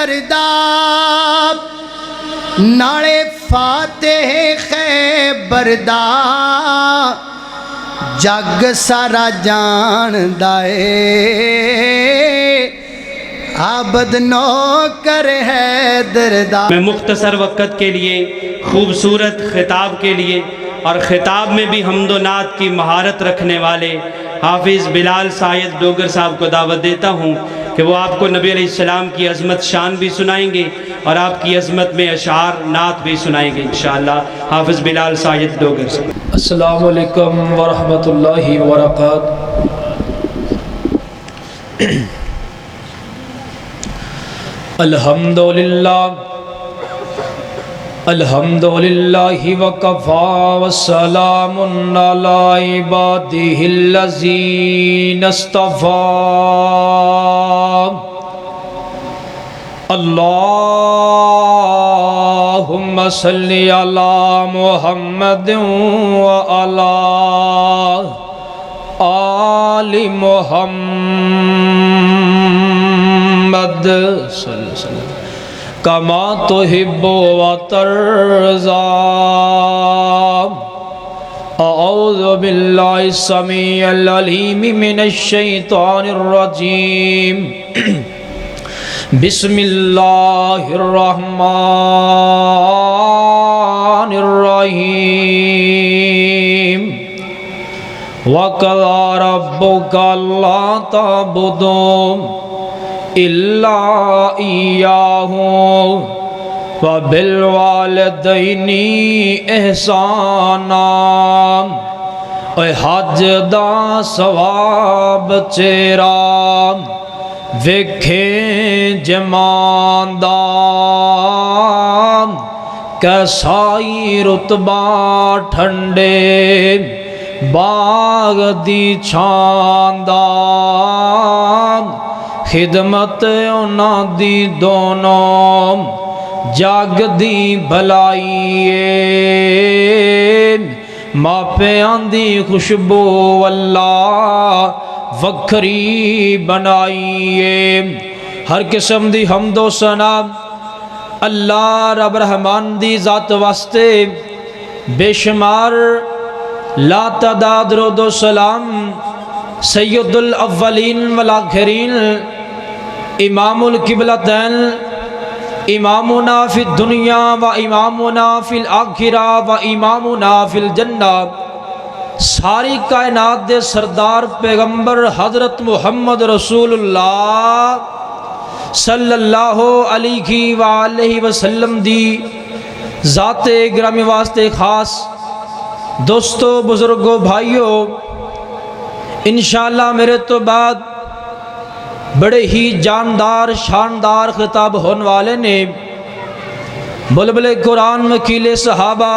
دردا نالے فاتح خیبر دا جگ سارا جان دائے عابد نوکر ہے دردا. میں مختصر وقت کے لیے خوبصورت خطاب کے لیے اور خطاب میں بھی حمد و نعت کی مہارت رکھنے والے حافظ بلال سید ڈوگر صاحب کو دعوت دیتا ہوں کہ وہ آپ کو نبی علیہ السلام کی عظمت شان بھی سنائیں گے اور آپ کی عظمت میں اشعار نعت بھی سنائیں گے انشاءاللہ. حافظ بلال سید ڈوگر صاحب. السلام علیکم ورحمۃ اللہ وبرکاتہ. الحمدللہ وکفا والسلام علی عبادہ الذین اصطفیٰ. اللہم صلی علی محمد وعلی آل محمد صلی اللہ علیہ وسلم کما تحب و ترضى. اعوذ باللہ السمیع العلیم من الشیطان الرجیم. بسم اللہ الرحمن الرحیم. وَقَضَىٰ رَبُّكَ أَلَّا تَعْبُدُوا إِلَّا إِيَّاهُ وَبِالْوَالِدَيْنِ إِحْسَانًا. اے حج دا ثواب چیرا ویکھیں جماندان کیسائی رتبہ ٹھنڈے باغ دی چھاندان. خدمت اونا دی دونوں جاگ دی بھلائیے ماپیاں دی خوشبو اللہ وکھری بنائیے. ہر قسم دی حمد و ثنا اللہ رب رحمان دی ذات واسطے بے شمار لا تعداد درود و سلام سید الاولین والآخرین امام القبلتین امامنا فی الدنیا و امامنا فی الآخرہ و امامنا فی الجنہ ساری کائنات دے سردار پیغمبر حضرت محمد رسول اللہ صلی اللہ علیہ وآلہ وسلم دی ذات گرامی واسطے خاص. دوستو بزرگوں بھائیوں انشاءاللہ میرے تو بعد بڑے ہی جاندار شاندار خطاب ہونے والے نے بلبل قرآن وکیل صحابہ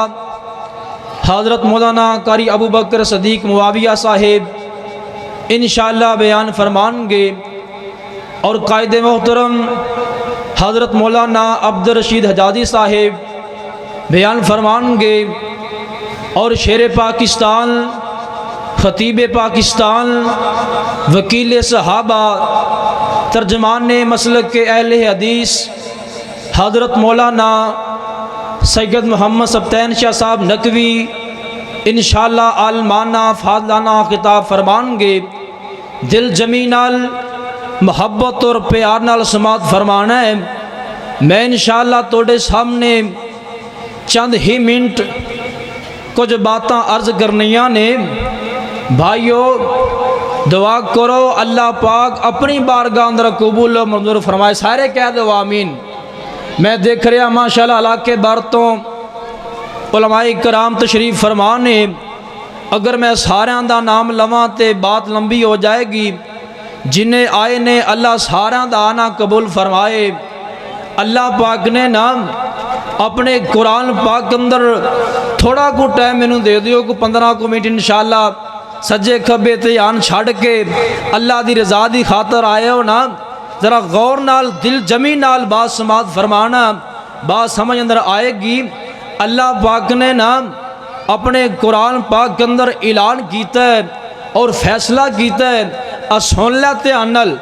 حضرت مولانا قاری ابو بکر صدیق معاویہ صاحب انشاءاللہ بیان فرمان گے اور قائد محترم حضرت مولانا عبد الرشید حجازی صاحب بیان فرمان گے اور شیر پاکستان خطیب پاکستان وکیل صحابہ ترجمان مسلک کے اہل حدیث حضرت مولانا سید محمد سبطین شاہ صاحب نقوی انشاءاللہ عالمانہ فاضلانہ خطاب فرمان گے. دل جمی نال محبت اور پیار نال سماعت فرمانا ہے. میں انشاءاللہ توڑے سامنے چند ہی منٹ کچھ باتاں عرض کرنیاں نے. بھائیو دعا کرو اللہ پاک اپنی بارگاہ اندر قبول و منظور فرمائے. سارے کہہ دو آمین. میں دیکھ رہا ماشاءاللہ علاقے بارتوں علماء کرام تشریف فرمانے. اگر میں سارے دا نام لواں تے بات لمبی ہو جائے گی. جنہیں آئے نے اللہ سارے دا آنا قبول فرمائے. اللہ پاک نے نام اپنے قرآن پاک اندر تھوڑا کو ٹائم میں دے دیو کو 15 کو منٹ انشاءاللہ سجے کھبے تے آن چھاڑ کے اللہ دی رضا دی خاطر آئے ہو نا. ذرا غور نال دل جمی نال بات سماعت فرمانا بات سمجھ اندر آئے گی. اللہ پاک نے نا اپنے قرآن پاک کے اندر اعلان کیتا ہے اور فیصلہ کیتا ہے. سن لے تے انل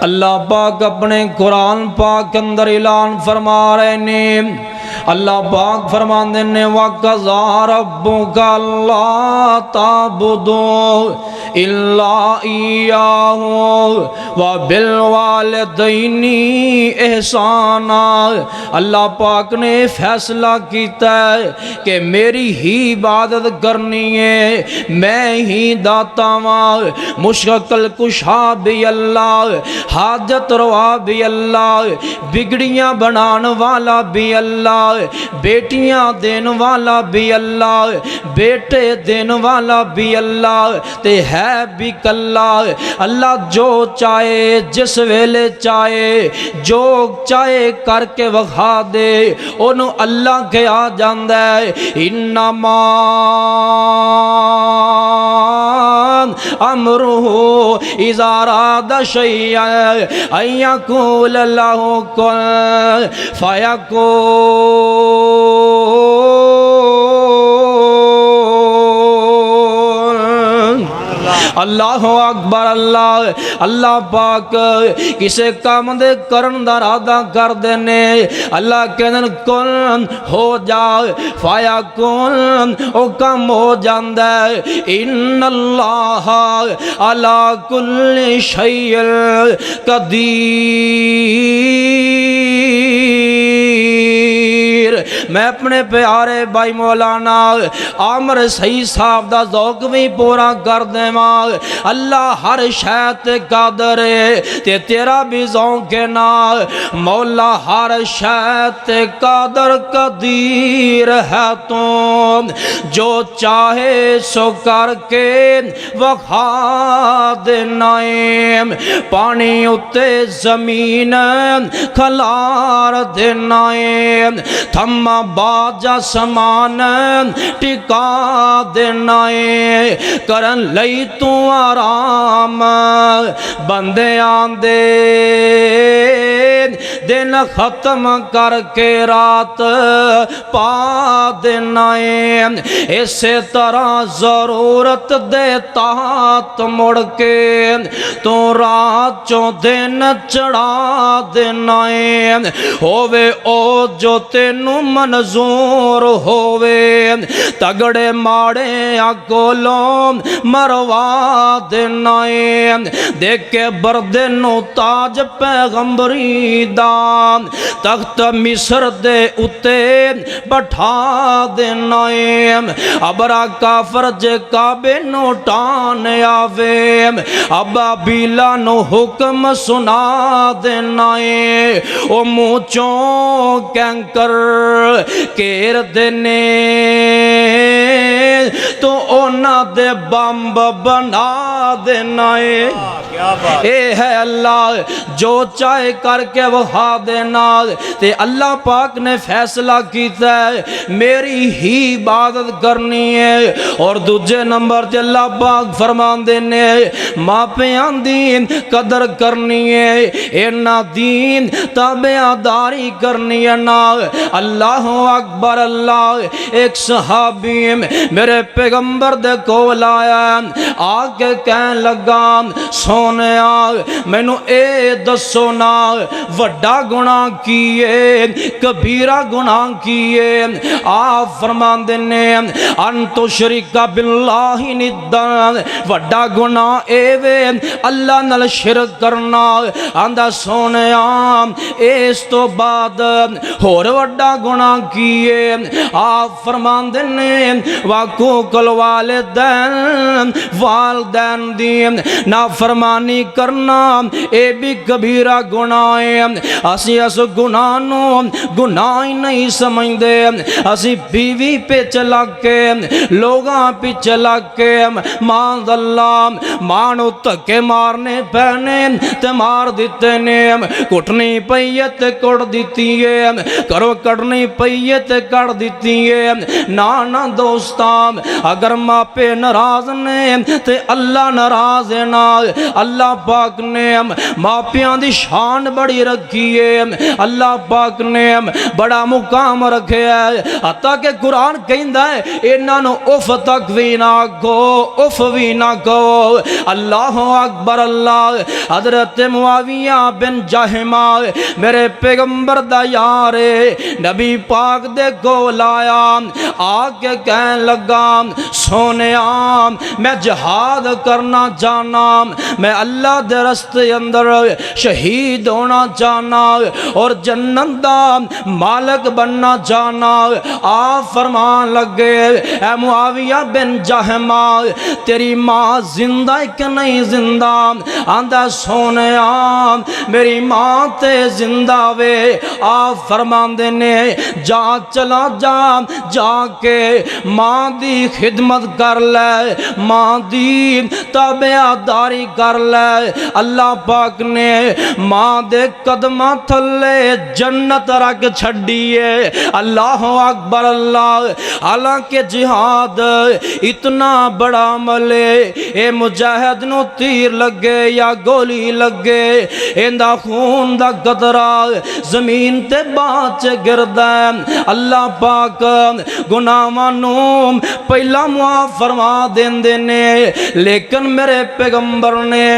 اللہ پاک اپنے قرآن پاک اندر اعلان فرما رہے نے، اللہ پاک فرماندے نے وَقَضَىٰ رَبُّكَ أَلَّا تَعْبُدُوا إِلَّا إِيَّاهُ وَبِالْوَالِدَيْنِ إِحْسَانًا۔ اللہ پاک نے فیصلہ کیتا ہے کہ میری ہی عبادت کرنی ہے، میں ہی داتا ہاں، مشکل کشا بھی اللہ، حاجت روا بھی اللہ، بگڑیاں بنان والا بھی اللہ، بیٹیاں دین والا بھی اللہ، بیٹے دین والا بھی اللہ، تے ہے بھی کلا۔ اللہ جو چاہے جس ویلے چاہے جو چاہے کر کے وکھا دے، انہوں اللہ کے آ جاندہ ہے۔ انما امرہ اذا اراد شیئا ان یقول له کن فیکون۔ اللہ اکبر۔ اللہ پاک کسے کام دے کرن دا ارادہ کر دینے، اللہ کہنے کن ہو جا، فایا کن او کم ہو جاندہ ہے۔ ان اللہ علی کل شیء قدیر۔ میں اپنے پیارے بھائی مولانا عامر صحیح صاحب دا ذوق بھی پورا کر دے ماں، اللہ ہر شے تے قادر ہے تے تیرا بھی ذوق ہے نا، مولا ہر شے تے قادر قدیر ہے تو جو چاہے سو کر کے وکھا دے نائم، پانی اتے زمین کھلار دے نائم، تھما باجا سمان ٹکا دے نائم، کرن لئی تو آرام بندے آندے، دن ختم کر کے رات پا دینا ہے۔ اسی طرح ضرورت دیتا تو مڑ کے تو رات چوں دن چڑھا دینا ہے، ہووے او جو تینوں منظور ہووے، تگڑے ماڑے اکولوں مروا دینا ہے، دیکھ کے بردے نو تاج پیغمبری دان، تخت مصر دے اتے بٹھا دینا ہے، ابرا کافر جے کعبے نو ٹان آوے، ابا بیلا نو حکم سنا دینا ہے، او موچوں کینکر کیر دینے تو اونا دے بمب بنا دینا ہے۔ اے ہے اللہ جو چاہے کر کے وہا دینا، تے اللہ پاک نے فیصلہ کیتا ہے میری ہی عبادت کرنی ہے۔ اور دوجے نمبر تے اللہ پاک فرمان دینے ماں پیان دین قدر کرنی ہے، اینا دین تابعداری کرنی ہے نا۔ اللہ اکبر۔ اللہ ایک صحابی میرے پیغمبر دے کول آیا، آگے کہن لگا سونے آ مینو اے دسو نا وڈا گناہ کیے کبیرہ گناہ کیے؟ آپ فرمان دینے انتو شرک باللہ ندن، وڈا گناہ اے وے اللہ نال شرک کرنا۔ آندہ سونے آم اس تو بعد اور وڈا گناہ کیے؟ آپ فرمان دینے وَعُقُوقُ الْوَالِدَيْنِ، والدین دی نافرمانی کرنا اے بھی کبیرہ گناہ ہے۔ اسی اس گناہ نو گناہ ہی نہیں سمجھ دے، اسی بیوی پہ چلا کے لوگاں پہ چلا کے معاذ اللہ مانو تکے مارنے پہنے تے مار دیتے نے، کٹنی پئیت کٹ دیتی ہے، کرو کٹنی پئیت کٹ دیتی ہے۔ نانا دوستان اگر ماں پہ ناراض نے تے اللہ ناراض ہے نا، اللہ پاک نے ماپیاں دی شان بڑی رکھی ہے، اللہ پاک نے بڑا مقام رکھے ہے، حتیٰ کہ قرآن کہندا ہے انہاں نو اف تک بھی نہ کہو، اف بھی نہ کہو۔ اللہ اکبر اللہ۔ حضرت معاویہ بن جہمہ میرے پیغمبر دا یار نبی پاک دے کول آیا، آ کے کہنے لگا سونیا میں جہاد کرنا چاہنا، میں اللہ دے رستے اندر شہید ہونا چاہنا اور جنت دا مالک بننا چاہنا۔ آپ فرمان لگے اے معاویہ بن جہمہ تیری ماں زندہ کہ نہیں زندہ؟ آندہ سونیا میری ماں تے زندہ وے۔ آپ فرمان دینے جا چلا جا کے ماں دی خدمت کر لے، ماں دی تابعداری کر لے۔ اللہ پاک نے ماں دے قدمہ تھلے جنت رکھ چھڑیے۔ اللہ اکبر اللہ۔ حالانکہ جہاد اتنا بڑا عمل ہے، اے مجاہد نو تیر لگے یا گولی لگے ایندا خون دا قطرہ زمین تے باچ گردا ہے، اللہ پاک گناہاں نو پہلا معاف فرما دیندے نے، لیکن میرے پیغمبر نے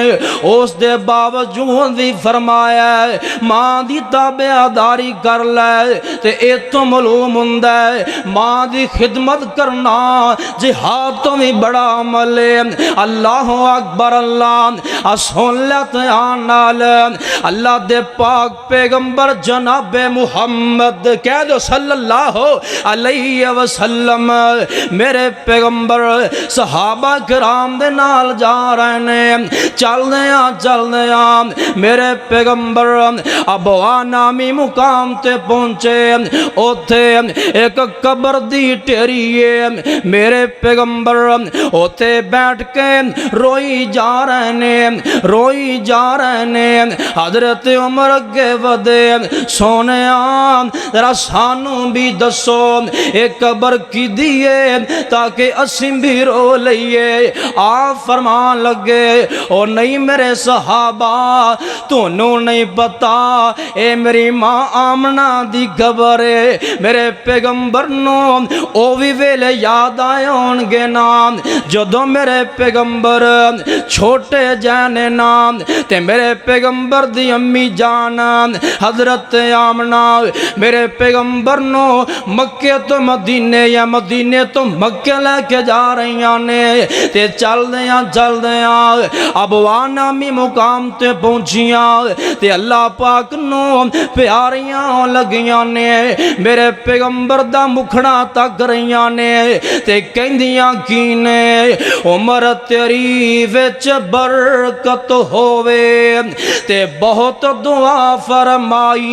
اس دے باوجود بھی فرمایا ہے ماں دی تابعداری کر لے۔ تے اے تو معلوم ہوندا ہے ماں دی خدمت کرنا جہاد تو بھی بڑا عمل ہے۔ اللہ اکبر اللہ۔ سہولت آنال اللہ دے پاک پیغمبر جناب محمد کہہ دو صلی اللہ علیہ وسلم، میرے پیغمبر صحابہ کرام دے نال جا رہے ہیں، چل دیاں میرے پیغمبر ابوا نامی مقام تے پہنچے، اوتھے ایک قبر دی ٹیری ہے، میرے پیغمبر اوتھے بیٹھ کے روئی جا رہے ہیں۔ حضرت عمر اگے ودے سونیا ذرا سانو بھی دسو ایک قبر کی دیے تاکہ اسیں بھی رو لئیے۔ آپ فرمان لگے او نہیں میرے صحابہ تونوں نہیں پتا اے میری ماں آمنہ دی قبر ہے۔ میرے پیغمبر نو او بھی ویلے یاد آئے ہونگے نام جدوں میرے پیغمبر چھوٹے جانے نام تے میرے پیغمبر دی امی جانا حضرت آمنہ میرے پیغمبر نو مکے تو مدینے یا مدینے تو مکے لے کے جا رہی آنے تے چل دیاں اب نامی مقام تے پہنچیاں تے اللہ پاک نو پیاریاں لگیاں نے میرے پیغمبر دا مکھڑا تک رہیاں نے تے کہندیاں کینے عمر تیری وچ برکت ہووے تے بہت دعا فرمائی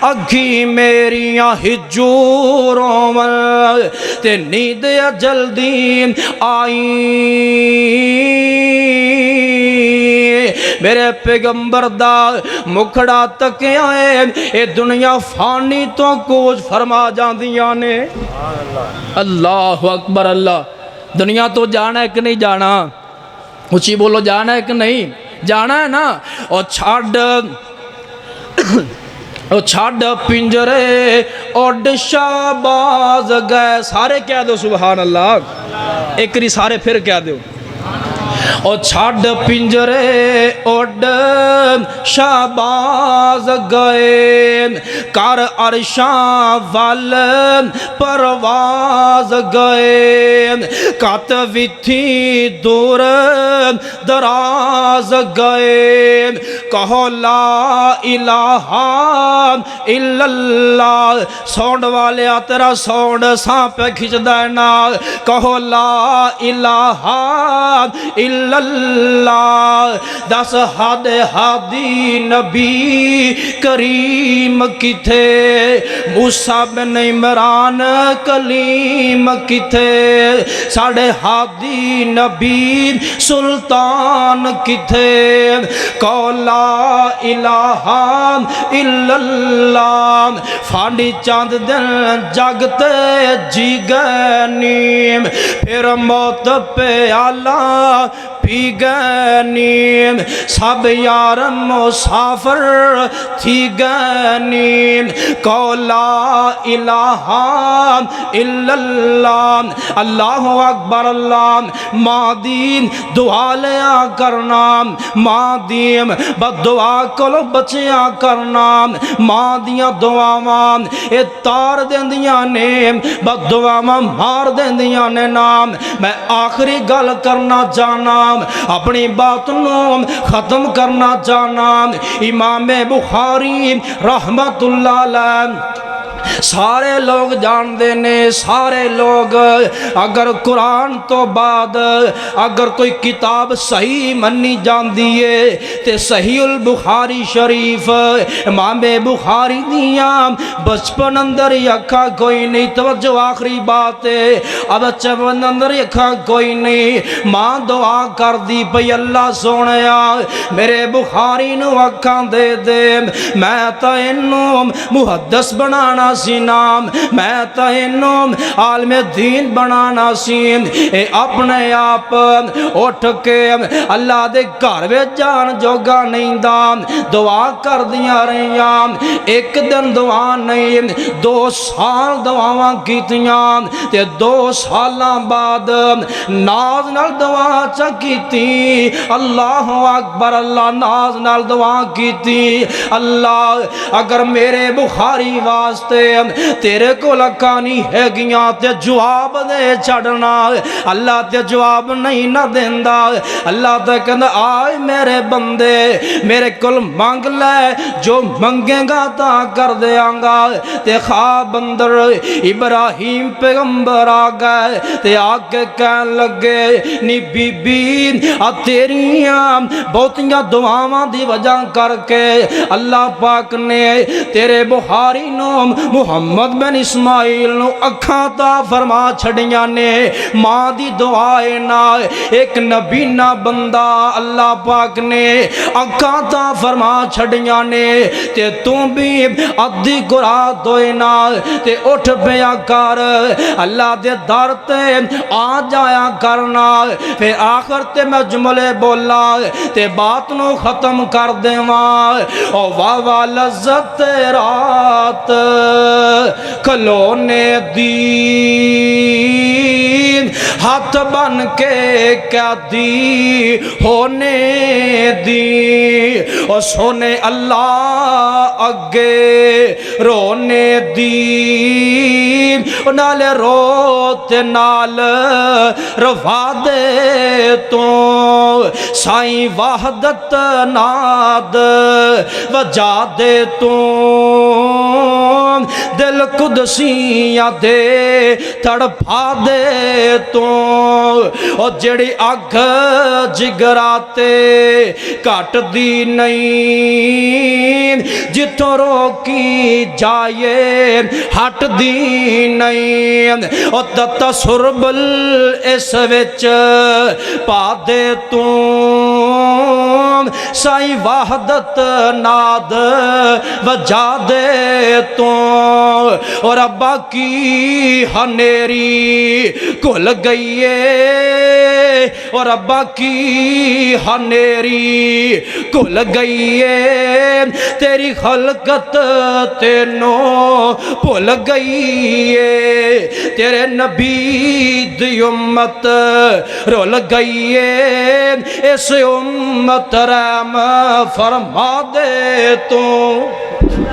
اکھی میریاں ہجوروں ول تے نیند جلدی آئی میرے پیغمبر دا مکھڑا تکیا ہے اے دنیا فانی تو کچھ فرما جاندیاں نے اللہ اکبر اللہ دنیا تو جانا ہے کہ نہیں جانا اچھی بولو جانا ہے کہ نہیں جانا ہے نا اور چھاڑ پنجرے اڈ شہباز گئے سارے کہہ دو سبحان اللہ ایک ری سارے پھر کہہ دو اور چھاڑ پنجرے اڈ شہباز گئے کر عرشاں وال پرواز گئے کت ویتھی دور دراز گئے کہو لا الہ الا اللہ سونڈ والے تیرا سونڈ ساں پہ کھچ دینا کہو لا الہ الا الا اللہ دس حد ہادی نبی کریم کتھے موسیٰ بن عمران کلیم کتھے ساڑھے ہادی نبی سلطان کتھے قول لا الہ الا اللہ فانڈی چاند دن جگتے جی گئے نیم پھر موت پہ آلہ پی گئے نیم سب یار مسافر تھی گئے نیم قول لا الہ الا اللہ اللہ اکبر اللہ ماں دین دعا لیا کرنا ماں دیم بد دعا کلو بچیاں کرنا ماں دیاں دعاواں اے تار دیندیاں نے بد دعاواں مار دیندیاں نے نام میں آخری گل کرنا جانا اپنی بات نو ختم کرنا جانا امام بخاری رحمت اللہ علیہ سارے لوگ جان دینے سارے لوگ اگر قرآن تو بعد اگر کوئی کتاب صحیح منی جان دیئے تے صحیح البخاری شریف امام بخاری دیاں بچپن اندر یکھا کوئی نہیں توجہ آخری بات ہے اب بچپن اندر یکھا کوئی نہیں ماں دعا کر دی پئی اللہ سونیا میرے بخاری نو اکھاں دے دے میں تا انہوں محدث بنانا سی نام میں تا انہوں عالم دین بنانا سی اے اپنے آپ اٹھ کے اللہ دے گھر وے جان جوگا نہیں دام دعا کر دیا رہیاں ایک دن دعا نہیں 2 سال دعاواں کیتیاں تے 2 سالاں بعد ناز نال دعا چا کیتی اللہ اکبر اللہ ناز نال دعا کیتی اللہ اگر میرے بخاری واسطے تیرے کو لکانی ہے گیاں تے جواب دے چھڑنا اللہ تے جواب نہیں نہ دیندہ اللہ تے کہندہ آئے میرے بندے میرے کل مانگ لے جو منگیں گا تا کر دیاں گا تے خواب اندر ابراہیم پیغمبر آگئے تے آگے کہن لگے نی بی بی تیریاں بہتیاں دعاواں دی وجہ کر کے اللہ پاک نے تیرے بخاری نو محمد بن اسماعیل نو اکھاں تا فرما چھڑیاں نے ماں دی دعائے نہ ایک نبی نہ بندہ اللہ پاک نے اکھاں تا فرما چھڑیاں نے تے تم بھی ادھی گرا دوئے نہ تے اٹھ پیا کر اللہ دے در تے آ جایا کرنا پھر آخر تے میں جملے بولا تے بات نو ختم کر دیواں او واہ واہ لذت رات کھلونے دی ہاتھ بن کے کیا دی ہونے دی او سونے اللہ اگے رونے دی نال روتے نال روا دے تو سائیں وحدت ناد وجا دے تو دل قدسیاں دے تڑپا دے تو اور جڑی اگ جگراتے کٹ دی نہیں جتوں روکی جائے ہٹ دی نہیں اور دتا سربل اس وچ پا دے تو سائیں وحدت ناد وجا دے تو اور ابا کی ہنیری کھل گئی ہے اور ابا کی ہنیری کھل گئی ہے تیری خلقت تینوں بھول گئی ہے تیرے نبی دی امت رول گئی ہے اس امت رحم فرما دے تو